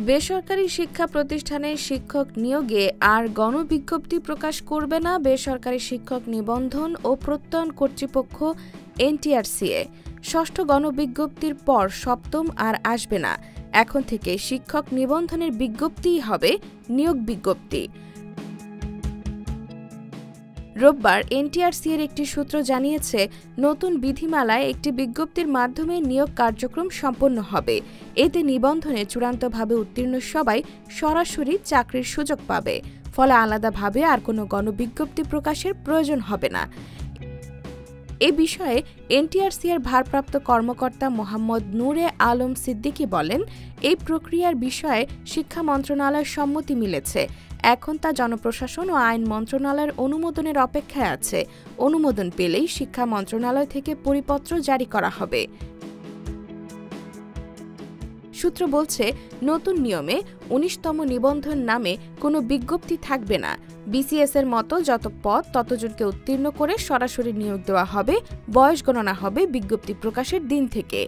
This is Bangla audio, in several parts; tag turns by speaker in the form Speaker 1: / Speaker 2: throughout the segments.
Speaker 1: বেসরকারি শিক্ষা প্রতিষ্ঠানে শিক্ষক নিয়োগে আর গণবিজ্ঞপ্তি প্রকাশ করবে না বেসরকারি শিক্ষক নিবন্ধন ও প্রত্যয়ন কর্তৃপক্ষ এনটিআরসিএ। ষষ্ঠ গণবিজ্ঞপ্তির পর সপ্তম আর আসবে না। এখন থেকে শিক্ষক নিবন্ধনের বিজ্ঞপ্তিই হবে নিয়োগ বিজ্ঞপ্তি। রোববার এনটিআরসিএর একটি সূত্র জানিয়েছে, নতুন বিধিমালায় একটি বিজ্ঞপ্তির মাধ্যমে নিয়োগ কার্যক্রম সম্পন্ন হবে। এতে নিবন্ধনে চূড়ান্তভাবে উত্তীর্ণ সবাই সরাসরি চাকরির সুযোগ পাবে। ফলে আলাদাভাবে আর কোনো গণবিজ্ঞপ্তি প্রকাশের প্রয়োজন হবে না। এ বিষয়ে এনটিআরসিএর ভারপ্রাপ্ত কর্মকর্তা মোহাম্মদ নূরে আলম সিদ্দিকী বলেন, এই প্রক্রিয়ার বিষয়ে শিক্ষা মন্ত্রণালয়ের সম্মতি মিলেছে। এখন তা জনপ্রশাসন ও আইন মন্ত্রণালয়ের অনুমোদনের অপেক্ষায় আছে। অনুমোদন পেলেই শিক্ষা মন্ত্রণালয় থেকে পরিপত্র জারি করা হবে। সূত্র বলছে, নতুন নিয়মে ১৯তম নিবন্ধন নামে কোনো বিজ্ঞপ্তি থাকবে না। বিসিএস এর মতো যত পদ ততজনকে উত্তীর্ণ করে সরাসরি নিয়োগ দেওয়া হবে। বয়স গণনা হবে বিজ্ঞপ্তি প্রকাশের দিন থেকে।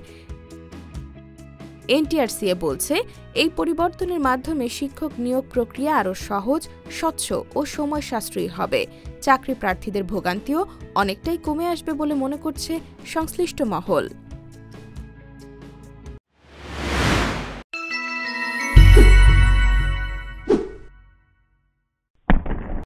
Speaker 1: এনটিআরসিএ বলছে, এই পরিবর্তনের মাধ্যমে শিক্ষক নিয়োগ প্রক্রিয়া আরও সহজ, স্বচ্ছ ও সময় সাশ্রয়ী হবে। চাকরি প্রার্থীদের ভোগান্তিও অনেকটাই কমে আসবে বলে মনে করছে সংশ্লিষ্ট মহল।